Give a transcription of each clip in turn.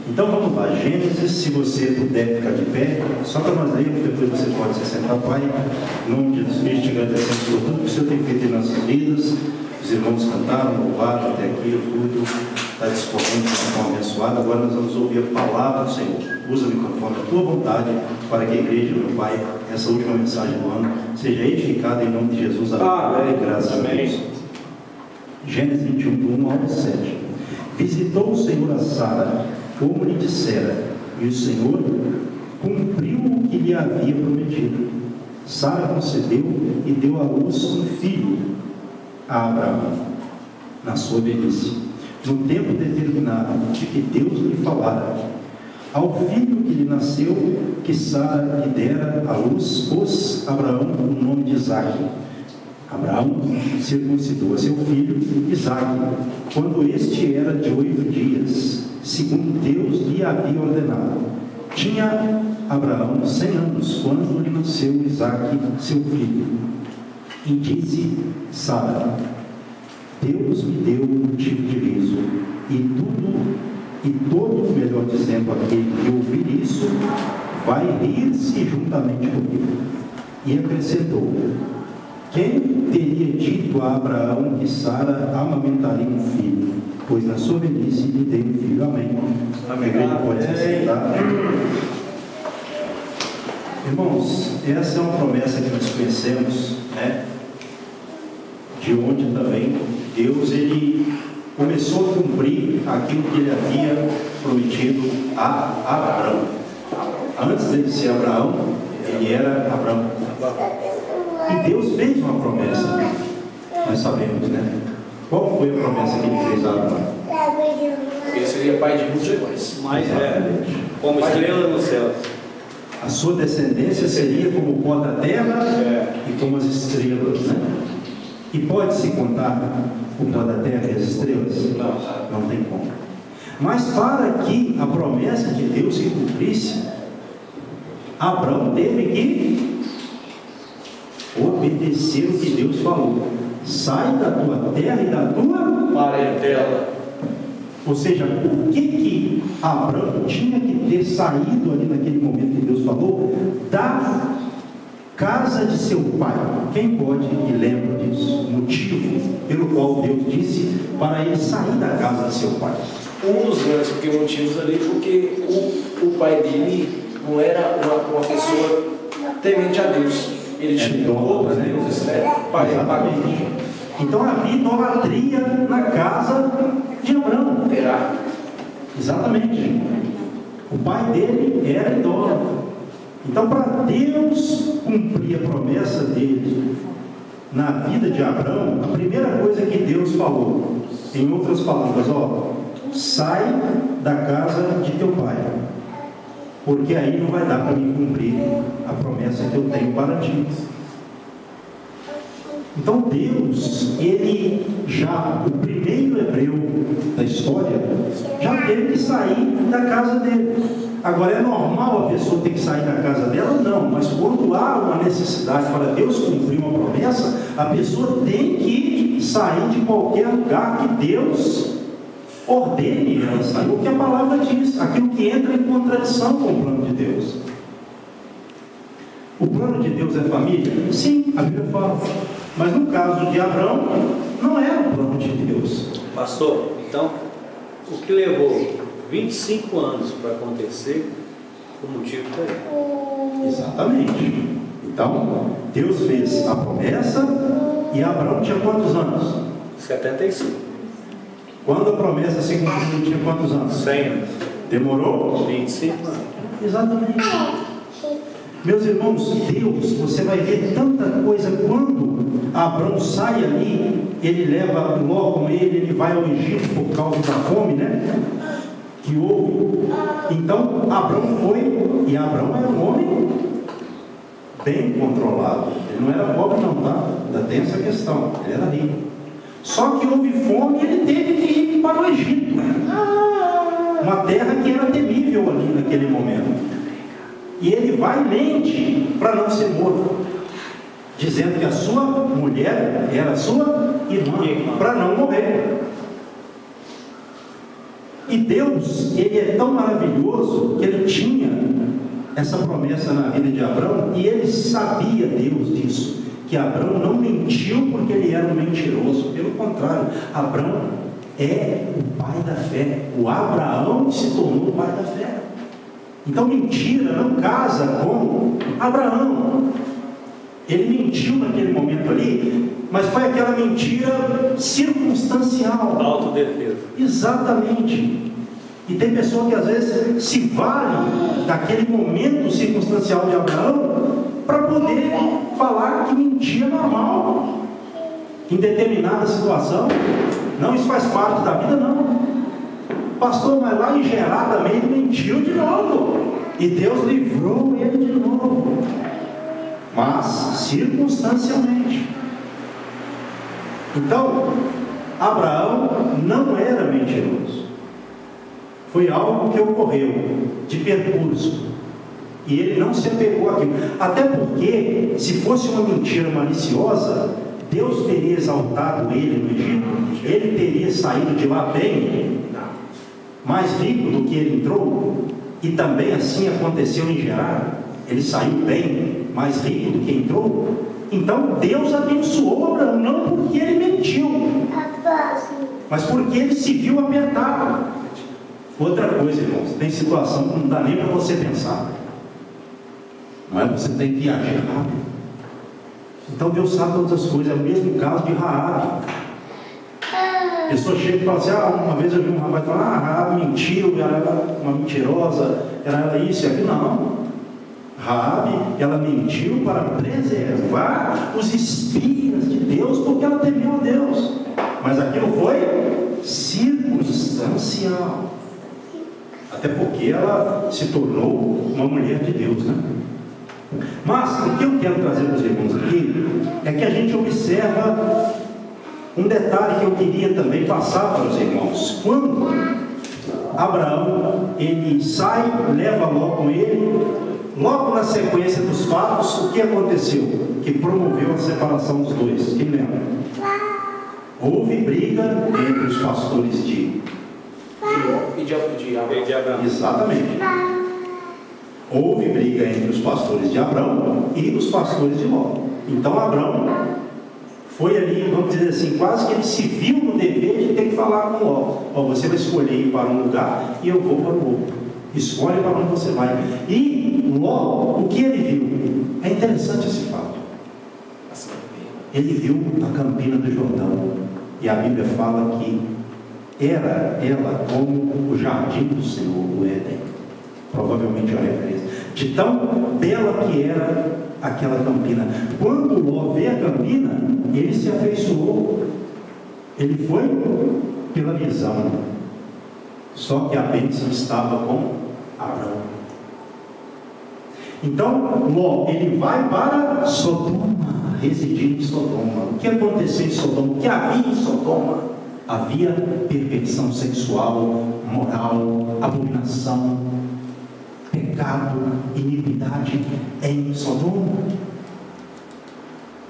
Então vamos lá, Gênesis, se você puder ficar de pé, só para nós lermos, depois você pode se sentar, Pai. Em nome de Jesus Cristo, te agradecemos por tudo que o Senhor tem feito em nossas vidas. Os irmãos cantaram, louvaram até aqui, tudo está discorrendo de uma forma abençoada. Agora nós vamos ouvir a palavra do Senhor. Usa-me conforme a tua vontade, para que a igreja, meu Pai, essa última mensagem do ano, seja edificada em nome de Jesus. Amém. Graças a Deus. Gênesis 21, do 1 ao 7. Visitou o Senhor a Sara, como lhe dissera, e o Senhor cumpriu o que lhe havia prometido. Sara concebeu e deu à luz um filho a Abraão, na sua velhice, no tempo determinado de que Deus lhe falara. Ao filho que lhe nasceu, que Sara lhe dera à luz, pôs Abraão o nome de Isaque. Abraão circuncidou a seu filho Isaque, quando este era de 8 dias, segundo Deus lhe havia ordenado. Tinha Abraão 100 anos, quando lhe nasceu Isaque, seu filho. E disse Sara: Deus me deu motivo de riso, e todo, melhor dizendo, aquele que ouvir isso, vai rir-se juntamente comigo. E acrescentou: quem teria dito a Abraão que Sara amamentaria um filho? Pois na sua velhice lhe dei um filho. Amém. Amém. A igreja pode se sentar. Irmãos, essa é uma promessa que nós conhecemos, né? De onde também Deus, ele começou a cumprir aquilo que ele havia prometido a Abraão. Antes dele ser Abraão, ele era Abraão. E Deus fez uma promessa, nós sabemos, né? Qual foi a promessa que ele fez a Abraão? Ele seria pai de multidões. Mas como estrela no céu. A sua descendência seria como o pó da terra e como as estrelas, né? E pode-se contar o pó da terra e as estrelas? Não tem como. Mas para que a promessa de Deus se cumprisse, Abraão teve que obedecer o que Deus falou. Sai da tua terra e da tua parentela. Ou seja, o que Abraão tinha que ter saído ali naquele momento que Deus falou? Da casa de seu pai. Quem pode e lembra disso? Motivo pelo qual Deus disse para ele sair da casa de seu pai. Um dos grandes motivos ali, porque o pai dele não era uma pessoa temente a Deus. Ele tinha outros deuses, né? Pai pagão. Então havia idolatria na casa de Abraão. Exatamente. O pai dele era idólatra. Então, para Deus cumprir a promessa dele na vida de Abraão, a primeira coisa que Deus falou, em outras palavras, sai da casa de teu pai, porque aí não vai dar para mim cumprir a promessa que eu tenho para ti. Então Deus, ele já, o primeiro hebreu da história, já teve que sair da casa dele. Agora, é normal a pessoa ter que sair da casa dela? Não, mas quando há uma necessidade para Deus cumprir uma promessa, a pessoa tem que sair de qualquer lugar que Deus ordene ela sair, o que a palavra diz, aquilo que entra em contradição com o plano de Deus. O plano de Deus é família? Sim, a Bíblia fala. Mas no caso de Abraão, não era o plano de Deus. Pastor, então, o que levou 25 anos para acontecer, o motivo está aí. Exatamente. Então, Deus fez a promessa e Abraão tinha quantos anos? 75. Quando a promessa se cumpriu, tinha quantos anos? 100 anos. Demorou? 25 anos. Exatamente. Meus irmãos, Deus, você vai ver tanta coisa. Quando Abraão sai ali, ele leva Ló com ele vai ao Egito por causa da fome, né? Que houve. Então Abraão foi, e Abraão era um homem bem controlado. Ele não era pobre não, tá? Ainda tem essa questão, ele era rico. Só que houve fome e ele teve que ir para o Egito, uma terra que era temível ali naquele momento. E ele vai e mente para não ser morto, dizendo que a sua mulher era sua irmã, para não morrer. E Deus, Ele é tão maravilhoso que Ele tinha essa promessa na vida de Abraão, e Ele sabia, Deus, disso, que Abraão não mentiu porque ele era um mentiroso. Pelo contrário, Abraão é o pai da fé. O Abraão se tornou o pai da fé. Então mentira não casa com Abraão. Ele mentiu naquele momento ali, mas foi aquela mentira circunstancial. Autodefesa. Exatamente. E tem pessoa que às vezes se vale daquele momento circunstancial de Abraão para poder falar que mentia normal em determinada situação. Não, isso faz parte da vida, não. Pastor, mas lá em Gerar também ele mentiu de novo, e Deus livrou ele de novo, mas circunstancialmente. Então, Abraão não era mentiroso. Foi algo que ocorreu de percurso, e ele não se apegou àquilo. Até porque, se fosse uma mentira maliciosa, Deus teria exaltado ele no Egito, ele teria saído de lá bem, mais rico do que ele entrou, e também assim aconteceu em Gerar. Ele saiu bem, mais rico do que entrou. Então Deus abençoou Abraão, não porque ele mentiu, mas porque ele se viu apertado. Outra coisa, irmãos, tem situação que não dá nem para você pensar, mas você tem que agir rápido. Então Deus sabe todas as coisas. É o mesmo caso de Raabe. A pessoa chega e fala assim: uma vez eu vi um rapaz falar, Raabe mentiu, era uma mentirosa, era ela isso e aquilo. Não, Raabe, ela mentiu para preservar os espias de Deus, porque ela temeu a Deus, mas aquilo foi circunstancial, até porque ela se tornou uma mulher de Deus, né? Mas o que eu quero trazer para os irmãos aqui é que a gente observa um detalhe que eu queria também passar para os irmãos. Quando Abraão ele sai, leva Ló com ele, logo na sequência dos fatos, o que aconteceu? Que promoveu a separação dos dois. Quem lembra? Houve briga entre os pastores de Abraão. Exatamente. Houve briga entre os pastores de Abraão e os pastores de Ló. Então Abraão foi ali, vamos dizer assim, quase que ele se viu no dever de ter que falar com Ló: você vai escolher ir para um lugar e eu vou para o outro. Escolhe para onde você vai. E Ló, o que ele viu? É interessante esse fato. Ele viu a campina do Jordão, e a Bíblia fala que era ela como o jardim do Senhor, o Éden. Provavelmente é uma referência de tão bela que era aquela campina. Quando Ló vê a campina, ele se afeiçoou. Ele foi pela visão. Só que a bênção estava com Abraão. Então Ló, ele vai para Sodoma, residir em Sodoma. O que aconteceu em Sodoma? O que havia em Sodoma? Havia perversão sexual, moral, abominação, pecado, iniquidade em Sodoma.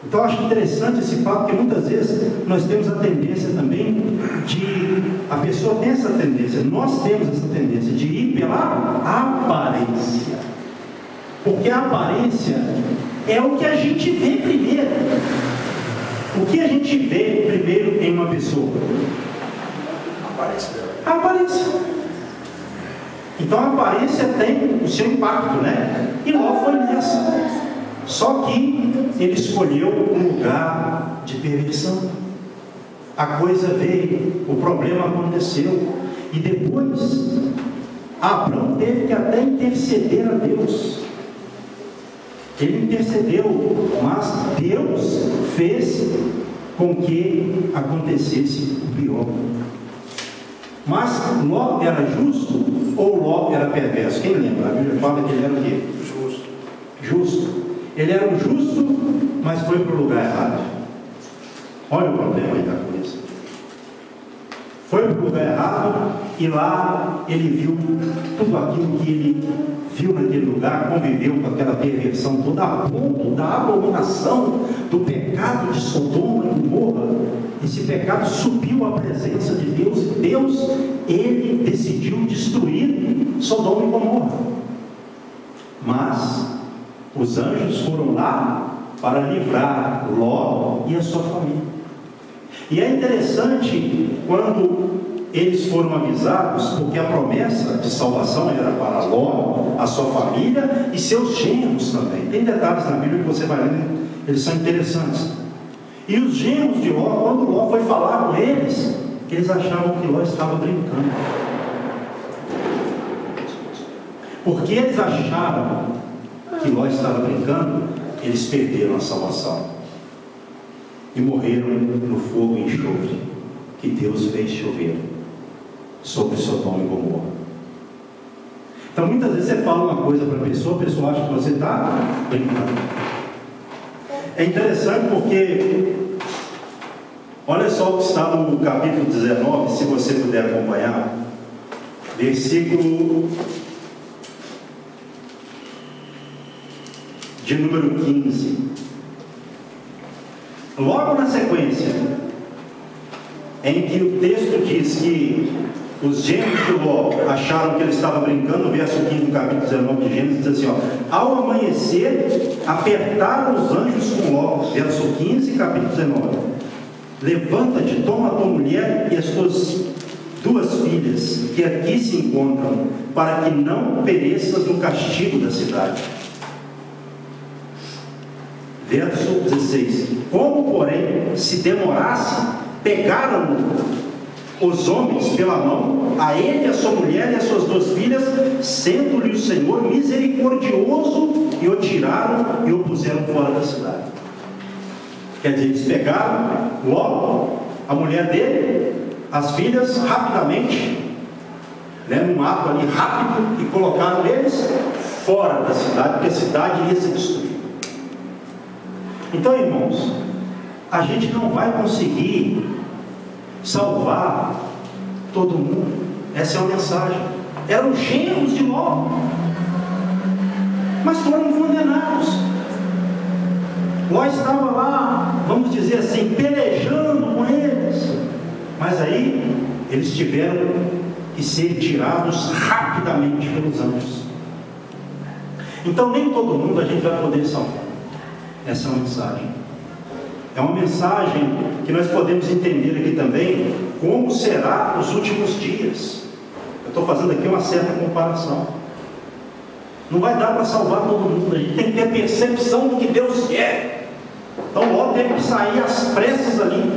Então eu acho interessante esse fato, porque muitas vezes nós temos a tendência também de, a pessoa tem essa tendência, nós temos essa tendência de ir pela aparência, porque a aparência é o que a gente vê primeiro. O que a gente vê primeiro em uma pessoa? A aparência. Então a aparência tem o seu impacto, né? E Ló foi nessa. Só que ele escolheu um lugar de perversão. A coisa veio, o problema aconteceu, e depois Abraão teve que até interceder a Deus. Ele intercedeu, mas Deus fez com que acontecesse o pior. Mas Ló era justo ou Ló era perverso? Quem lembra? A Bíblia fala que ele era o quê? Justo. Ele era um justo, mas foi para o lugar errado. Olha o problema aí da coisa. Foi para o lugar errado, e lá ele viu tudo aquilo que ele viu naquele lugar, conviveu com aquela perversão toda, a ponto da abominação, do pecado de Sodoma e Gomorra. esse pecado subiu à presença de Deus, e Deus, ele decidiu destruir Sodoma e Gomorra. Mas os anjos foram lá para livrar Ló e a sua família. E é interessante quando eles foram avisados, porque a promessa de salvação era para Ló, a sua família e seus genros também. Tem detalhes na Bíblia que você vai lendo, eles são interessantes. E os genros de Ló, quando Ló foi falar com eles, eles achavam que Ló estava brincando. Porque eles acharam que Ló estava brincando, eles perderam a salvação e morreram no fogo e enxofre que Deus fez chover sobre Sodoma e Gomorra. Então muitas vezes você fala uma coisa para a pessoa acha que você está brincando. É interessante porque olha só o que está no capítulo 19, se você puder acompanhar, versículo de número 15. Logo na sequência, em que o texto diz que os genros de Ló acharam que ele estava brincando, o verso 15 do capítulo 19 de Gênesis diz assim, ao amanhecer, apertaram os anjos com Ló, verso 15, capítulo 19, levanta-te, toma a tua mulher e as tuas 2 filhas, que aqui se encontram, para que não pereças no castigo da cidade. Verso 16, como porém se demorasse, pegaram os homens pela mão, a ele, a sua mulher e as suas 2 filhas, sendo-lhe o Senhor misericordioso, e o tiraram e o puseram fora da cidade. Quer dizer, eles pegaram logo a mulher dele, as filhas, rapidamente, num ato ali rápido, e colocaram eles fora da cidade, porque a cidade ia ser destruída. Então, irmãos, a gente não vai conseguir salvar todo mundo. Essa é a mensagem. Eram genros de Ló, mas foram condenados. Ló estava lá, vamos dizer assim, pelejando com eles, mas aí eles tiveram que ser tirados rapidamente pelos anjos. Então nem todo mundo a gente vai poder salvar. Essa é uma mensagem. É uma mensagem que nós podemos entender aqui também como será os últimos dias. Eu estou fazendo aqui uma certa comparação. Não vai dar para salvar todo mundo. A gente tem que ter percepção do que Deus quer. Então Ló teve que sair às pressas ali,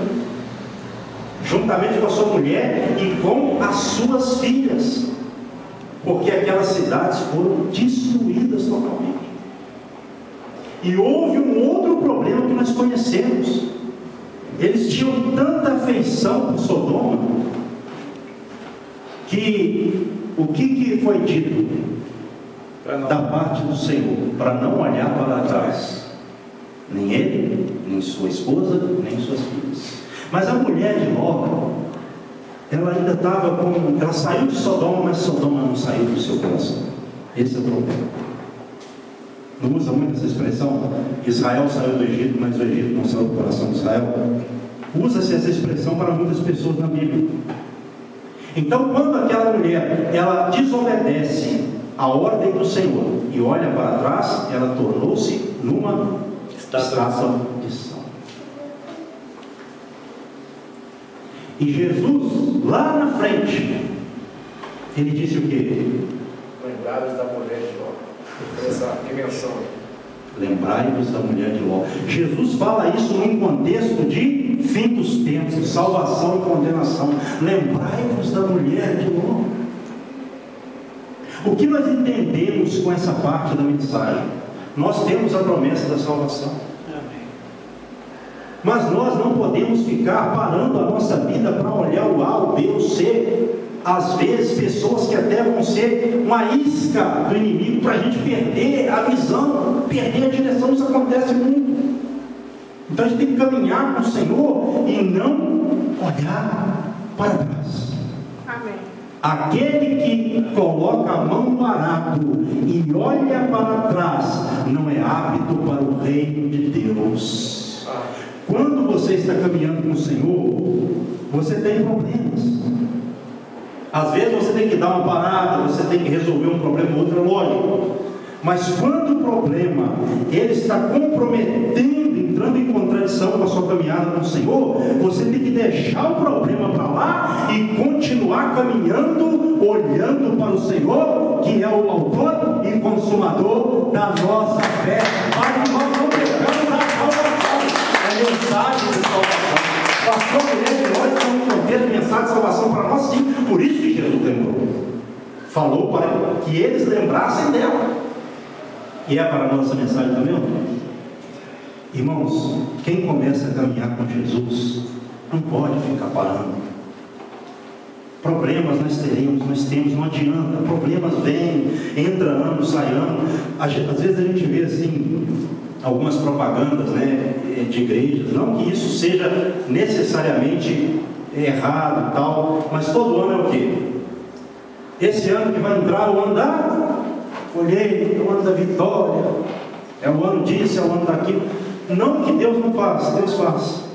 juntamente com a sua mulher e com as suas filhas, porque aquelas cidades foram destruídas totalmente. E houve um outro problema que nós conhecemos. Eles tinham tanta afeição por Sodoma, que o que foi dito da parte do Senhor? Para não olhar para trás, nem ele, nem sua esposa, nem suas filhas. Mas a mulher de Ló, ela ainda estava com... Ela saiu de Sodoma, mas Sodoma não saiu do seu coração. Esse é o problema. Não usa muito essa expressão, Israel saiu do Egito, mas o Egito não saiu do coração de Israel. Usa-se essa expressão para muitas pessoas na Bíblia. Então, quando aquela mulher, ela desobedece a ordem do Senhor e olha para trás, ela tornou-se numa estátua de sal. E Jesus, lá na frente, ele disse o quê? Lembrados da mulher de Ló. Essa dimensão. Lembrai-vos da mulher de Ló. Jesus fala isso num contexto de fim dos tempos, salvação e condenação. Lembrai-vos da mulher de Ló. O que nós entendemos com essa parte da mensagem? Nós temos a promessa da salvação. Amém. Mas nós não podemos ficar parando a nossa vida para olhar o A, o B, o C. Às vezes, pessoas que até vão ser uma isca do inimigo para a gente perder a visão, perder a direção. Isso acontece muito. Então a gente tem que caminhar com o Senhor e não olhar para trás. Amém. Aquele que coloca a mão no arado e olha para trás não é apto para o reino de Deus. Quando você você está caminhando com o Senhor, você tem problemas. Às vezes você tem que dar uma parada, você tem que resolver um problema ou outro, é lógico. Mas quando o problema ele está comprometendo, entrando em contradição com a sua caminhada com o Senhor, você tem que deixar o problema para lá e continuar caminhando, olhando para o Senhor, que é o autor e consumador da nossa fé. Para que nós não pegamos a salvação, é mensagem de salvação. Pastor Guilherme, nós estamos contendo mensagem de salvação para nós, sim. Por isso que Jesus lembrou. Falou para que eles lembrassem dela. E é para a nossa mensagem também, irmãos, quem começa a caminhar com Jesus não pode ficar parando. Problemas nós temos, não adianta. Problemas vêm, entra ano, sai ano. Às vezes a gente vê assim algumas propagandas, né, de igrejas, não que isso seja necessariamente errado e tal, mas todo ano é o quê? Esse ano que vai entrar, o ano da colheita, é o ano da vitória, é o ano disso, é o ano daquilo. Não que Deus não faça, Deus faz.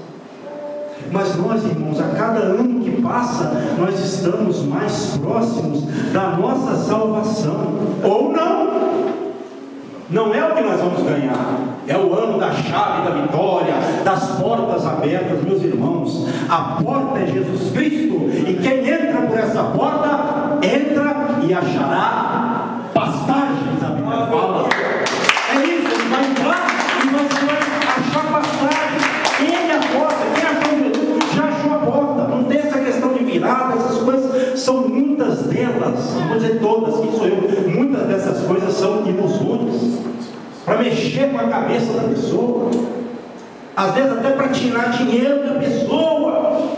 Mas nós, irmãos, a cada ano que passa, nós estamos mais próximos da nossa salvação. Ou não. Não é o que nós vamos ganhar. É o ano da chave da vitória, das portas abertas, meus irmãos. A porta é Jesus Cristo. E quem entra por essa porta, entra e achará pastagens, a Bíblia fala. É isso, ele vai entrar e você vai achar pastagem. Ele é a porta, quem achou Jesus já achou a porta. Não tem essa questão de virada, essas coisas, são muitas delas, não vou dizer todas, quem sou eu, muitas dessas coisas são ilusões, para mexer com a cabeça da pessoa, às vezes até para tirar dinheiro da pessoa.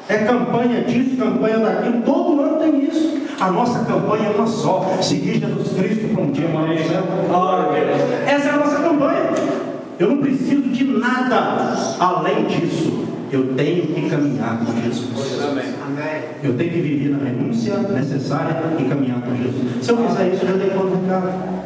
É campanha disso, campanha daquilo, todo ano tem isso. A nossa campanha é uma só: seguir Jesus Cristo para um dia morar no céu. Essa é a nossa campanha. Eu não preciso de nada além disso. Eu tenho que caminhar com Jesus. Eu tenho que viver na renúncia necessária e caminhar com Jesus. Se eu fizer isso, eu já dei conta do recado.